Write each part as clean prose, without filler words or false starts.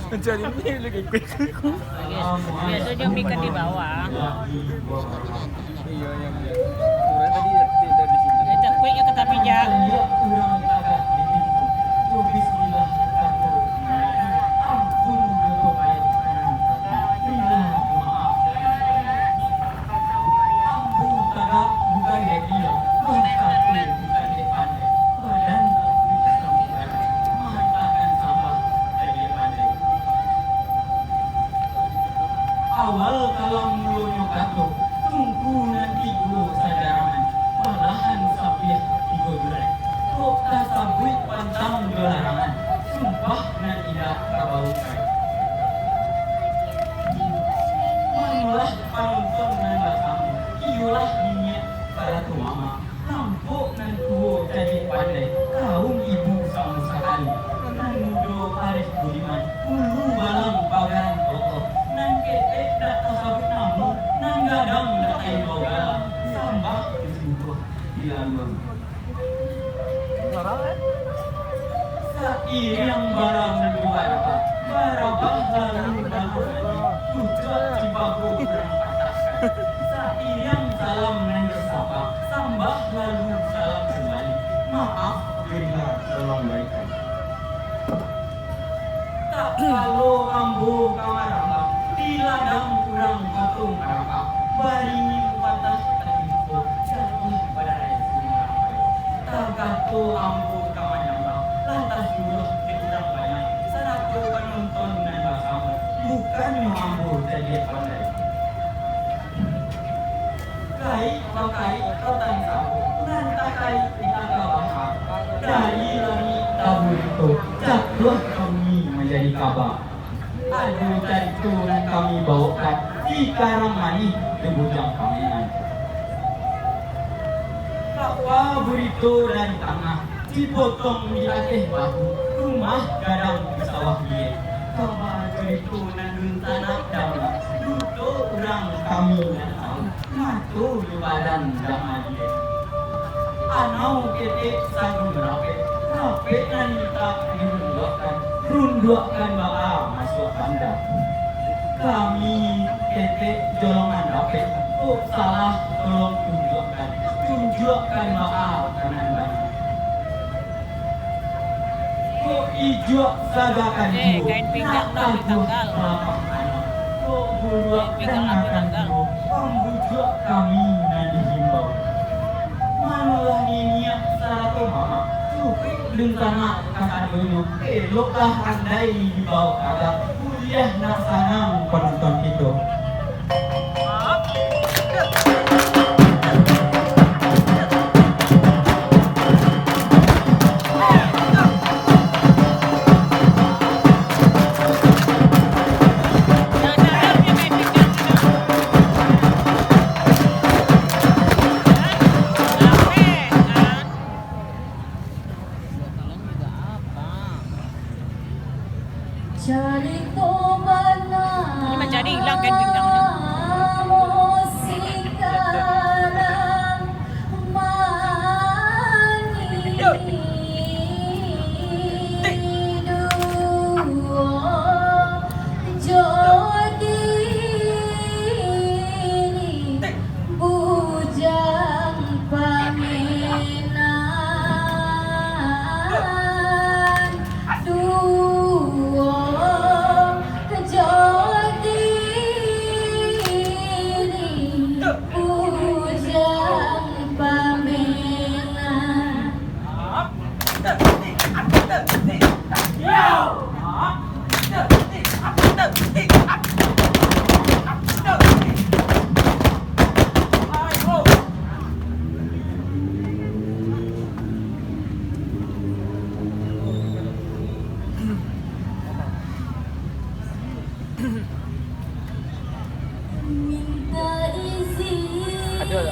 Mencari mie lagi kuku. Biasanya mie kan di bawah. Iya yang tadi dari sini. Itu kuenya ke tapi ja. Awal kalau mulutnya katuh, tunggu nanti dulu sadarangan. Malahan sampai tiga gerai. Kok tak sabui pantang gelarangan. Sumpah nan tidak kabaukan. Manulah panonton nan kamu. Iyulah niat para tuama. Lampuk nan tuo jadi pandai. Kaum ibu sama sekali. Nan mudo Arif Budiman. Ulu balang pagaran tokoh. Nan kete tak tasabut namu. Nan gadang tak kain bawala. Sambah disuruh dilalui. Seiring barang berbarabah, barabah lalu lalu lagi, pucat cibago berangkat. Seiring salam menyapa, sambah lalu salam kembali. Maaf bila tolong berikan. Tak kalau ambo kamar abang, di ladang kurang patung abang. Baringi patah tadiku, jatuh pada raya sungai. Tak kato ambo kamar abang, lantas dulu ke kurang banyak. Saratu penonton dan bersama, bukan kan yang ambil jadi pandai. Kai kau tanya aku, nanti kai kita bahas. Dari langit tabu itu jatuh kami menjadi kabar. Aduh dari turun kami bawakan di karang mani di bujang kaminan. Bahwa burito dari tanah dipotong di atas bahu rumah gadang di sawah dia. Bahwa burito nandun tanah dalam duduk orang kami dan tahu matu di badan jangan dia. Anau ketik sanggung rapet nanita runduakan baa masuk bandar. Kami ketik jolongan rapet salah tolong tunjukkan baa kanan bandar. Ijo sagakan kain pinggang dah ditanggal. Buruak dan pembujuk kami nanti himbau. Manulah niat satu mama Supi lentana kakak dulu eloklah andai dibawa kakak kuliah nak sanang penonton itu. Ini mencari hilang kain pinggangnya.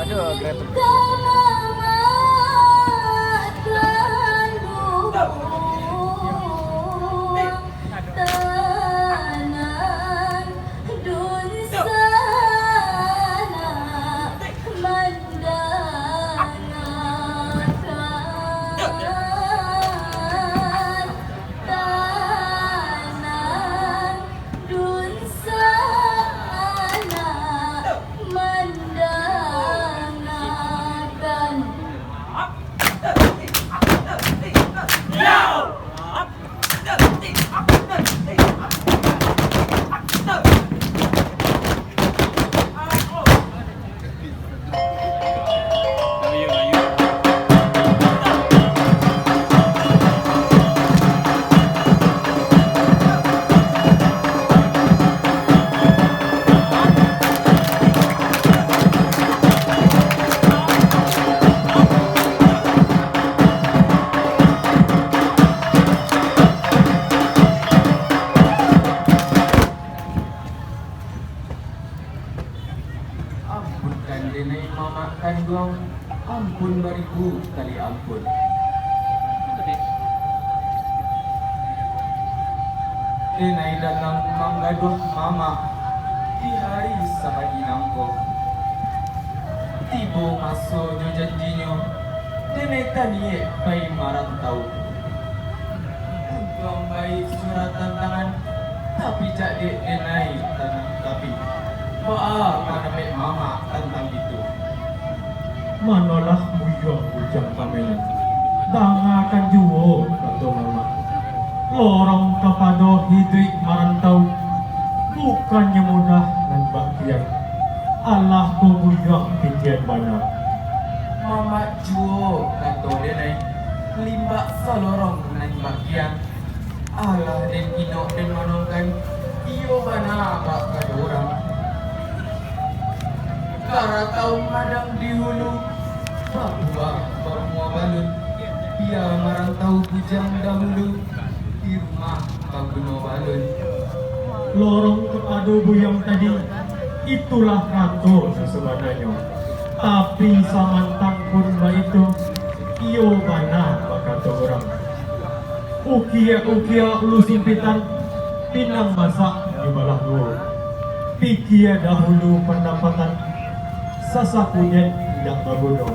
Ada grab. Denai mama kandung, ampun beribu kali ampun. Denai datang menggaduh mama di hari sama inangko. Tibo masuknya janjinya, denai tadi bayi marantau. Untung bayi surat tantangan, tapi jadi denai tanah tapi. Mana mama tentang itu? Manalah buyang bujang kami. Dangakan juo kata mama. Lorong kepada hidup merantau bukannya mudah dan bahagia. Allah ku buyang pikiran banyak. Mama juo kata denai limbak salorong nan bagian. Allah dan ino dan manongkan iyo bana baka orang kara tahu madang di hulu bahwa bermua balun dia marantau bujang dahulu di rumah Paguno balun. Lorong kepada buyang tadi itulah ratu sebenarnya. Tapi samantang pun itu iyo bana kata orang. Ukia lu simpitan pinang masak di balah luar. Pikia dahulu pendapatan sasakunya tidak berbodoh.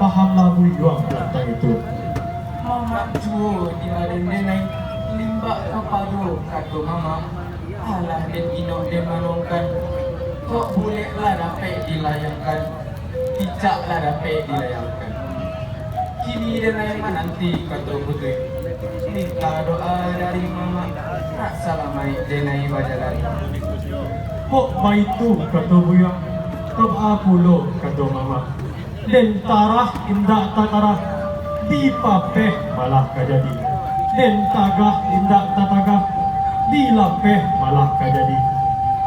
Pahamlah buyang tentang itu. Mama cuo di badan denai limbak kepadu kata mama. Alah den ino den manongkan kok boleh lah dapat dilayangkan tidak lah dapat dilayangkan kini denai menanti kata putri minta doa dari mama tak salamai denai bajalan Kok baitu kata buyang kau aku lo kata mama dan tarah indak tatarah di papeh malah kajadi dan tagah indak tatagah di lapeh malah kajadi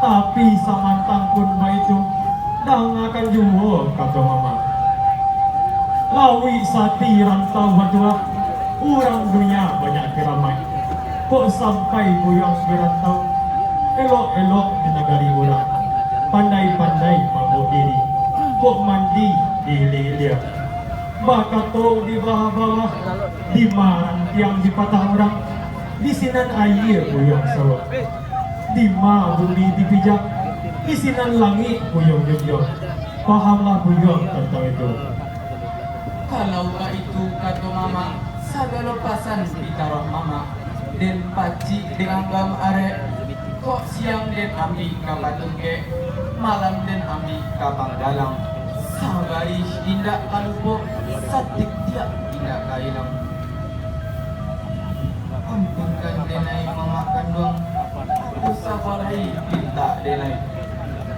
tapi samantang pun baitu dang akan juo kata mama lawi sati rantau berdua orang dunia banyak keramai kok sampai buyang berantau elok-elok di negari orang pandai-pandai mabuk diri kok mandi di hilir bakato di bawah-bawah di marang tiang di patah orang di sinan air buyang sawah di ma bumi dipijak di sinan langit buyang jujur pahamlah buyang tentang itu. kalau itu kata mama sagala pasan ditaruh mama dan paci dianggam arek kok siang den ambi ka batungke malam den ambi ka bangdalang sabaris indak kalupo satik dia indak kailang ampunkan denai mama kandung aku sabarai pinta denai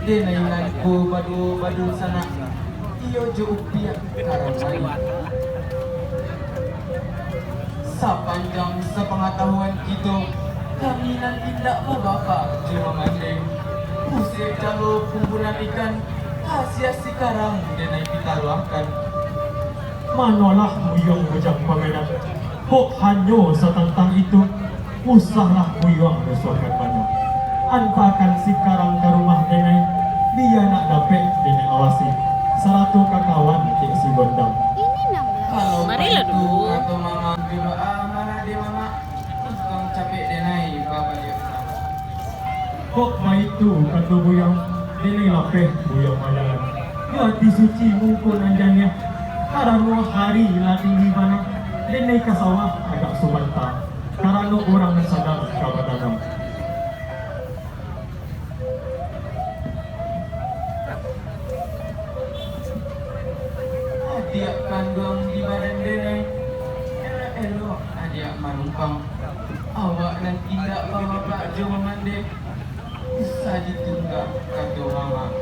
nanku badu sana iyo jo upia karamai sepanjang sepengetahuan itu kami nan tidak bapak cuma mandeng usir jalo kumpulan ikan hasil sekarang denai kita luahkan Manolah buyang bujang pamenat kok hanyo setentang itu usahlah buyang rusuhkan mana antakan sekarang ke rumah denai dia nak dapet denai awasi seratu kakawan cik si gondang kalau Marilah itu dulu. atau mama doa mana dia mama kau capek denai bapak dia kok baitu kata buyang denai lapeh buyang majalan ya disuci mungkun anjanya karena hari latih di mana denai ke sawah agak subanta karena orang sadar kabatanam dia kandung di badan denai elok adia manumpang awak dan tidak bawa Pak Jo memandai usah ditunggak kata mama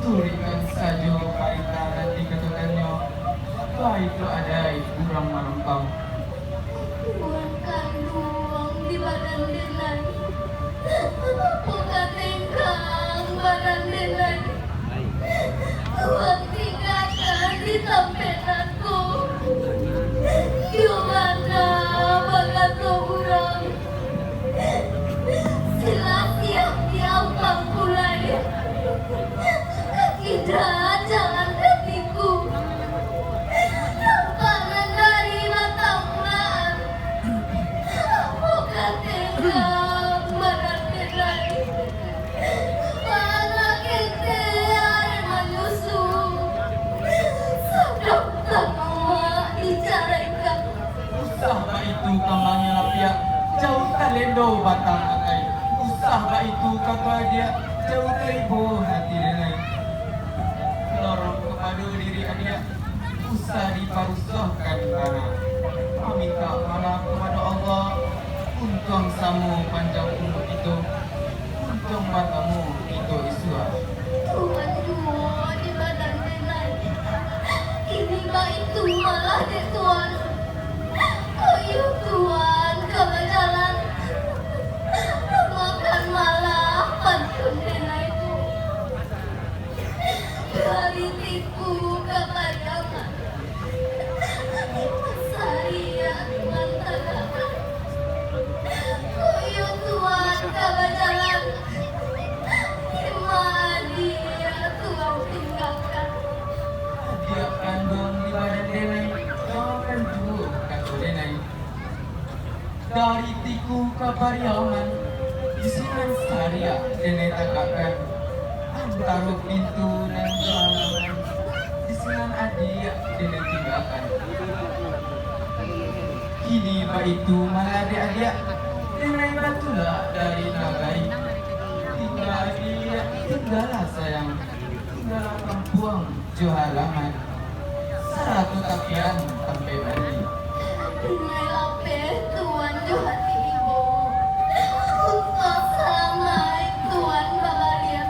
turikan saja parita nanti katakannya apa itu ada kurang manumpang Tuhan kandung di badan denai bukan tengkang badan denai Tuhan tinggalkan di sampenanku Gimana bagat orang Sila siap-siap pulai Tidak jangan hatiku Lampanan dari matanglan Bukan tengah badan denai Mana kita yang menyusup Sedang semua dicarikan usah Pak itu kambangnya lapia jauh talendo batang akai usah Pak itu kata dia jauh teribu hati denai lorong kepada diri adia usah diparusahkan karena meminta mana kepada Allah untung samu panjang umur itu untung matamu itu isua Tuhan dua di badan denai Ini baik tu malah dek Tuhan Ayo Tuhan kalau jalan Makan kapariaman isinan saria dene tagakan antaro pintu dan halaman isinan adia dene tinggalkan kini baitu malade adia dene batula dari nagari tinggal dia tinggalah sayang tinggalah kampung jo halaman saratu tapian sampai bali Inay lapis, tuan Tuhan ibu. Untuk samay, tuan babalia.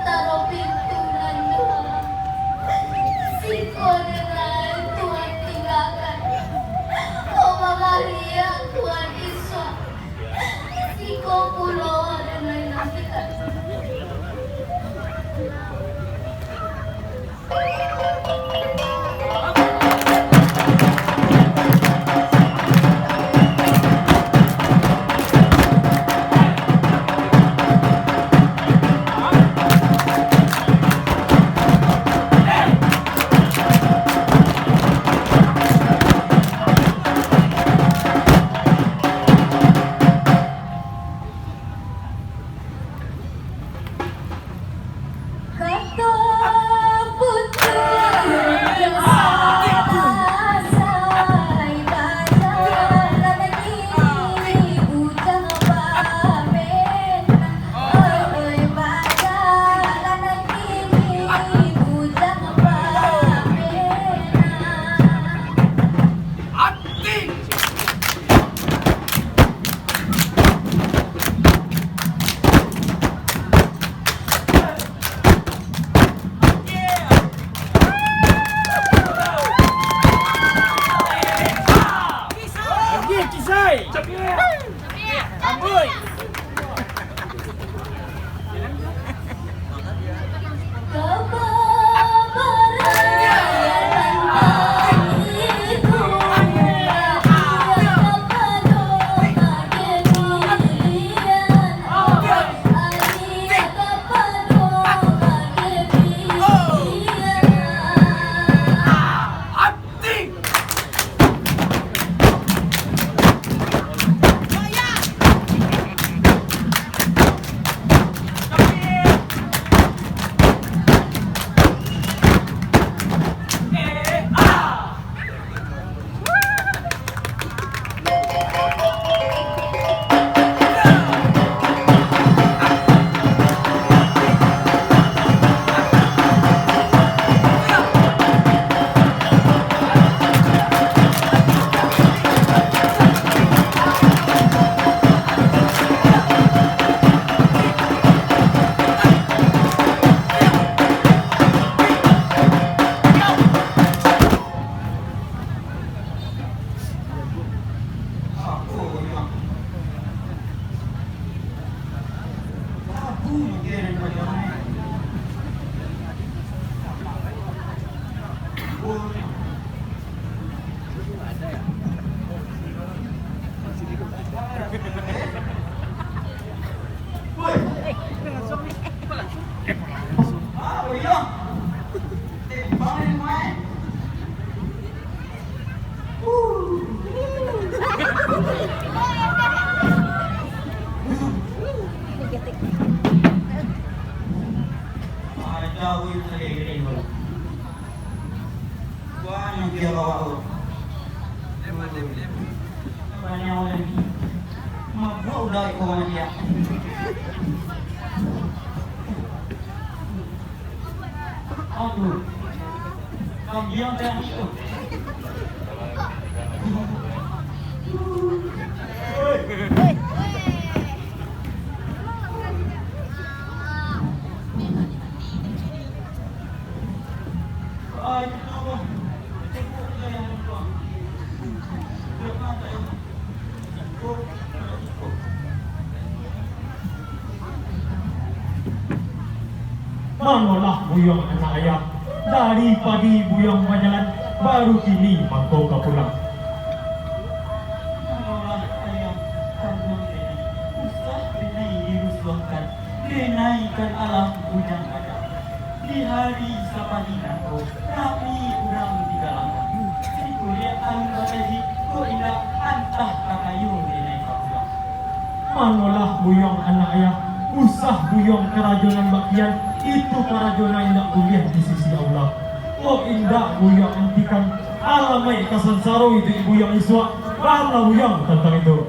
Taro pintu nan Tuhan. Siko nilai tuan tinggalkan. O babalia, tuan iswa. Siko pulo nilai nasikan. Aduh, kambiang dan itu. Mangolah buyong anak ayah dari pagi buyong berjalan baru kini mangkok pulang. Mangolah ayah kandung ini usah benai dirusluhkan denaikan alam ujang ada di hari sapaninato kami urang digalangkan di kuliah alun batahi ko indah antah kakayu denai kau Manolah buyong anak ayah, usah buyong kerajonan bakian, itu kerajonan indak kuliah di sisi Allah. Oh indak buyong antikan, alamai kasansaro itu buyong iswa, bala buyong tentang itu.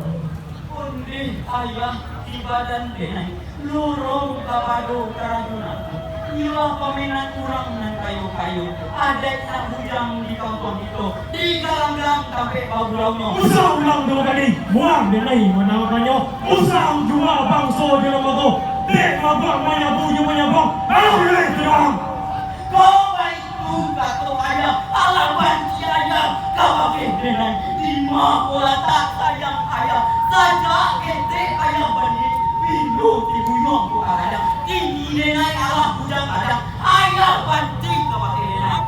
Undi ayah di badan denai, lorong kapado kerajunan. Inilah peminat kurang nan kayu-kayu, ada nak bujang di kampung itu, di galang-galang sampai bau bulaunya. Usah ulang dulu kali, buang denai menawakannya, usah jual bangso di rumah tu. Dek mabang menyabung, ayo boleh terang. Kau baik tu kata ayah, alapan si ayah, kau pakai denai, lima bola tak sayang ayah, saja ente ayah bani, pindu di buyong tu ada, ini denai alah bujang ada, ayah banting kau pakai denai.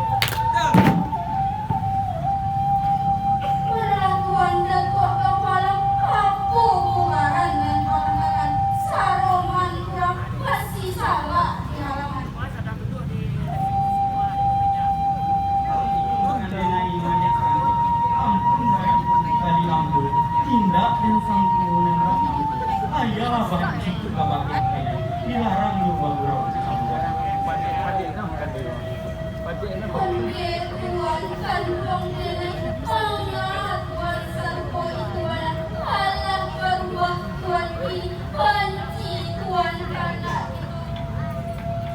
Perlakuan datuk kepala aku kumaran dan pandangan saroman kurang masih salah di halaman. Denai banyak sekali, ampun dari lambul, tindak dan sangkunan rasa. Ayah banting kau pakai denai, dilarang lu bagurau di kampung. Onge tuan kandung nenek, Allah tuan sarpo tuan, Allah berubah tuan ini, banci tuan anak itu.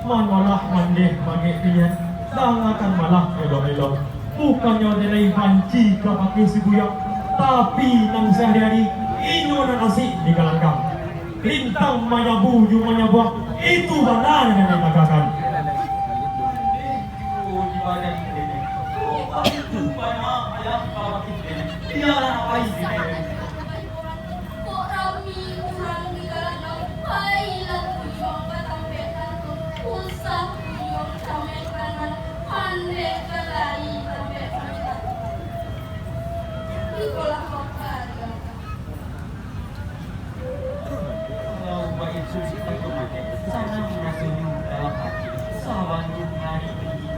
Manolah mandeh bagi pilihan, akan malah elok-elok. Bukannya denai banci ke pakai si buyang, tapi nang sehari-hari inyo dan asik di galangkang. Lintang manyabu ju manyabuak, itu benar yang dikatakan. Di badan denai, oh itu banyak ayah kau pakai denai, dilarang apa isi denai. Kok rami kurang di galang, baiklah buyong batang betan tu, usah buyong sampai kanan, pandai kelai sampai kanan. Itulah makar. Kalau baik suci itu pakai, sana menasunya dalam hati, sawan hari ini,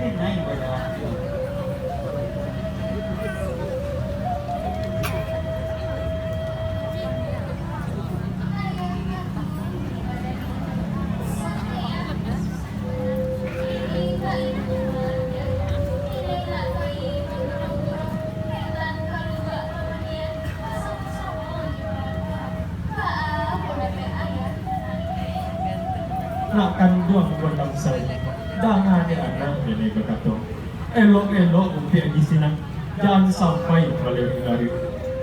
denai pada hati. Nak kanduang gondang saya, dangan ni anak ini berkata, elok-elok umpiak di sini, jangan sampai melari-lari.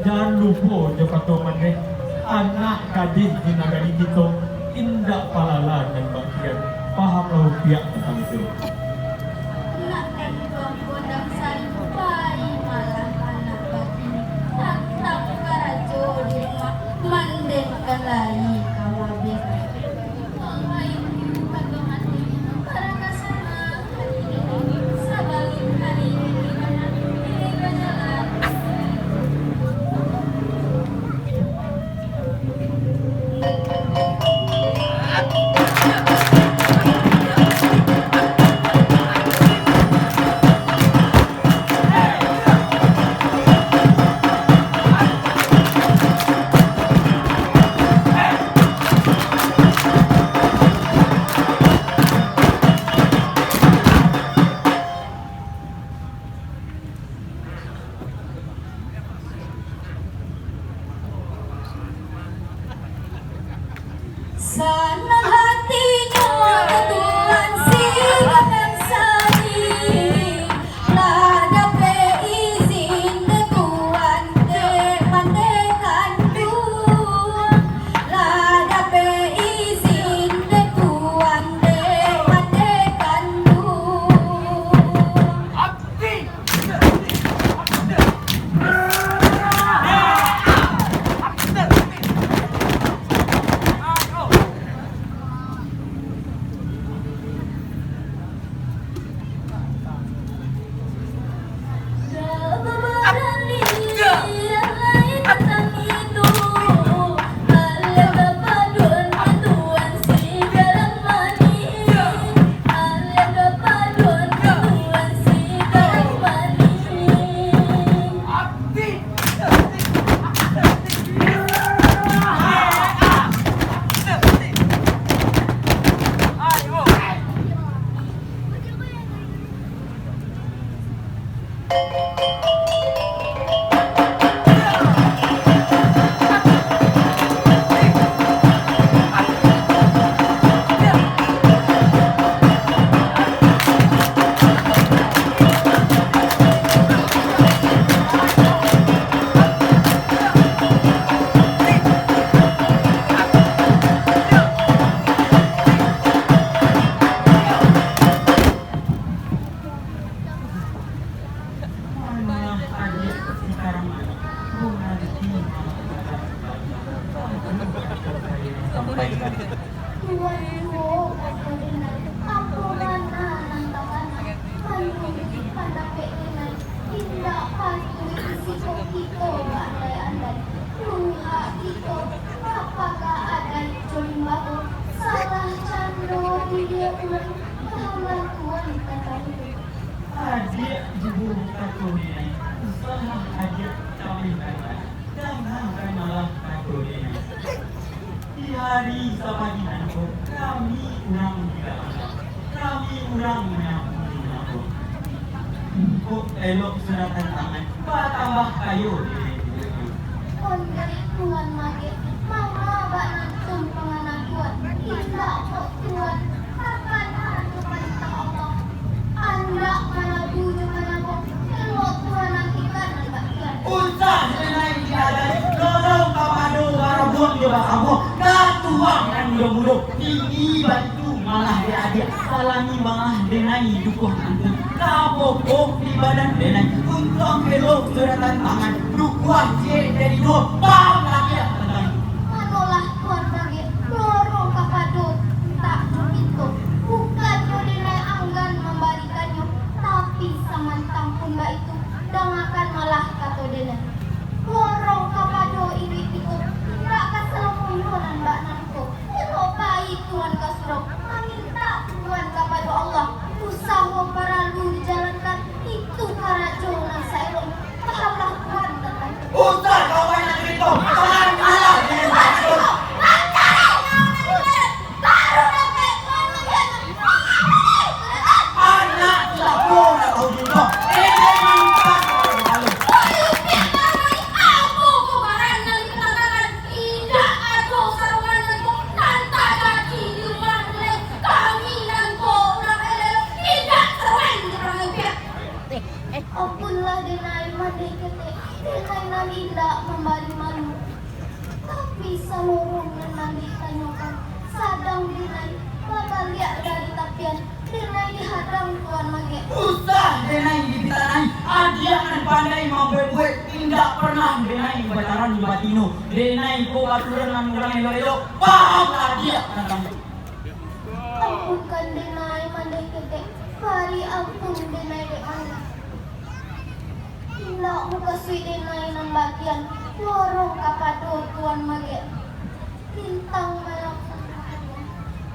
Jangan lupa dia kata maneh, anak gadis di negara kita, indak palalan dan bagian, pahamlah umpiak tentang itu. Nak kandung gondang sampai malah anak batin, tak karajo di rumah, mandek kelai kawabe. tuan ko ako dinay ako man nanantakan manhuli pandape dinay hinda patuloy isiko ito anday-anday luha ito kapag-aaday jumbato salah cando dia ulang kahalan tuan katamu Adik ibu aku ini salah adik kami jangan malah aku ini di hari sabagi nanti kami urang tidak ada kami urang menyambung aku kok elok suratan tangan tambah kayu kon dari tuan mage mama banan tumpangan tuan tidak kok tuan kapan aku perintah Allah anda mana buju mana kok elok tuan nanti kan bagian usah senai tiada dorong kapado warabun di kamu katuang dan mudah-mudah tinggi bantu malah dia salami malah denai dukuh antum kapokok di badan denai untuk elok suratan tangan dukuh dari dua pam lagi manolah tuan bagi dorong kapado tak begitu bukan dinai anggan membalikannya tapi samantang pun itu dangakan malah kato denai dorong kapado ini itu tidak keselamunan mbak nanko kalau baik tuan kasro meminta tuan kapado Allah usaha paralu dijalankan itu karajonan saelok pahamlah tuan teman usah kau banyak itu tangan malah anak laku atau juga Apunlah denai mandai kete, denai nan indah membari malu. Tapi salurungnya nanti tanyakan, sadang denai, babal liat dari tapian, denai dihadang tuan mage. usah denai di tanai adian pandai mau berbuat tidak pernah denai pacaran di batino denai ko aturan nang urang elo paham dia tentang Ampunkan denai mandai kete, bari ampun denai dek mana. Tidak muka sui denai nan bagian, lorong kapado tuan mage. Bintang merah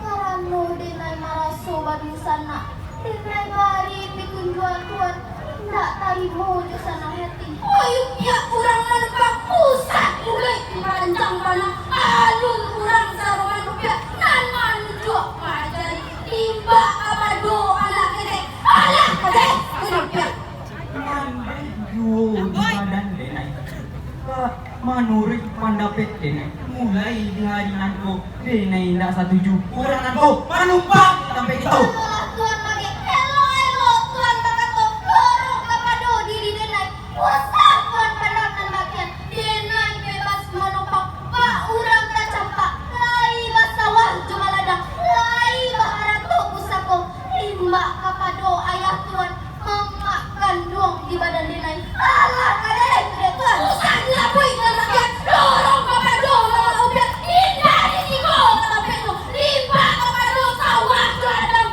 karano denai maraso badu sana. Denai bari pikun jual tuan, tidak tarimo jo sana hati. Oyuk ya urang manukak pusat mulai panjang panah alun urang sarungan rupiah nan manjo pajari timba kapado anak kete anak kete rupiah. Yo di badan denai menurut pandapet denai mulai di hari nanti denai tidak setuju orang nanti menumpang sampai itu Tuan mage, elo tuan bakato, lorong kapado diri denai, usah tuan pandangan bagian, denai bebas menopang, pak urang kacampak, lai basawah jumaladang, lai baharato pusako, limbak kapado ayah tuan, memakan doang di badan denai, alah kadang tidak tuan, usah ngapui tuan bagian, lorong kapado mama ubiak, indah di siko kata pedo, limbak kapado sawah jumaladang,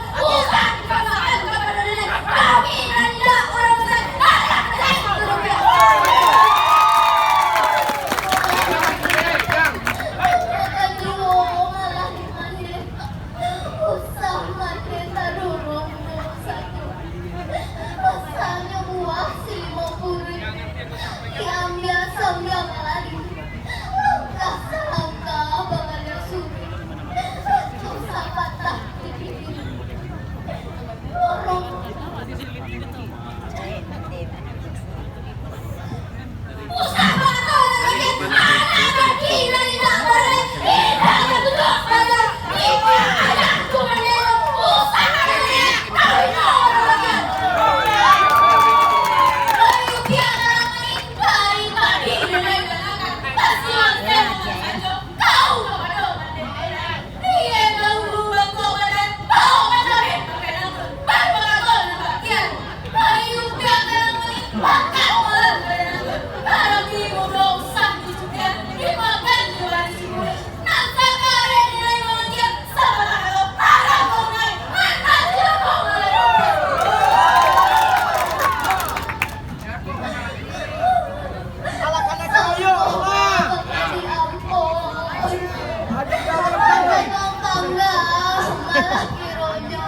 lagi rojo.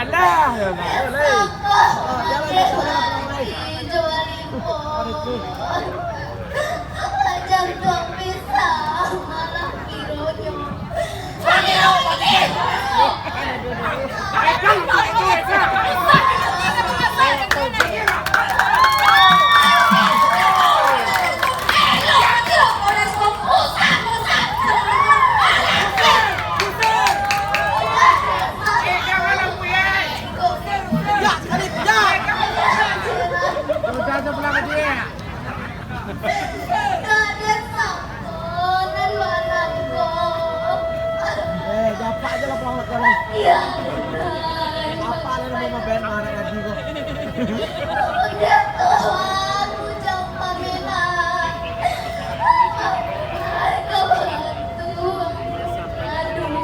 Nah, Jual ibu. Ajak dong bisa malah kironya. dapat aja lah pulang sekarang. Iya. Apa ada yang mau main marah lagi kok? Ya Tuhan, ucap pamitan. Kau bantu. Aduh.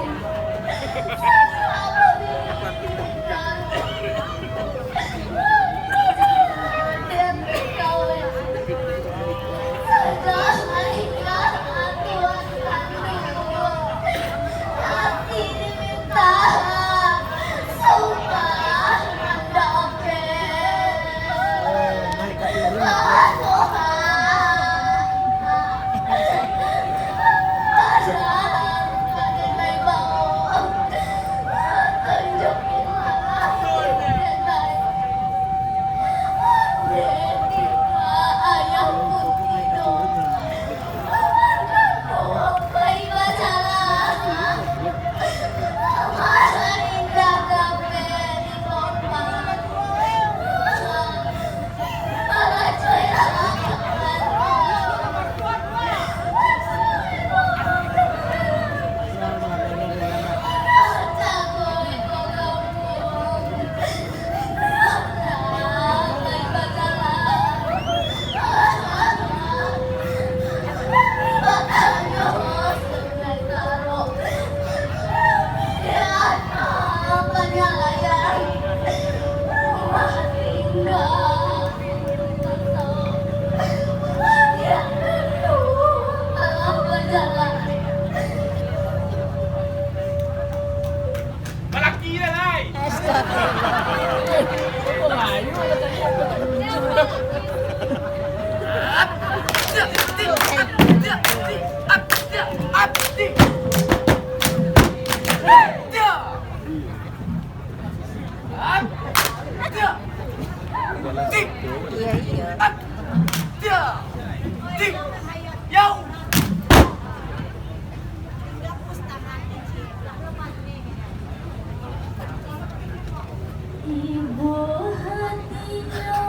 Ibu hatinya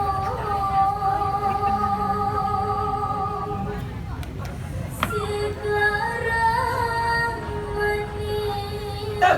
sekarang meninggal.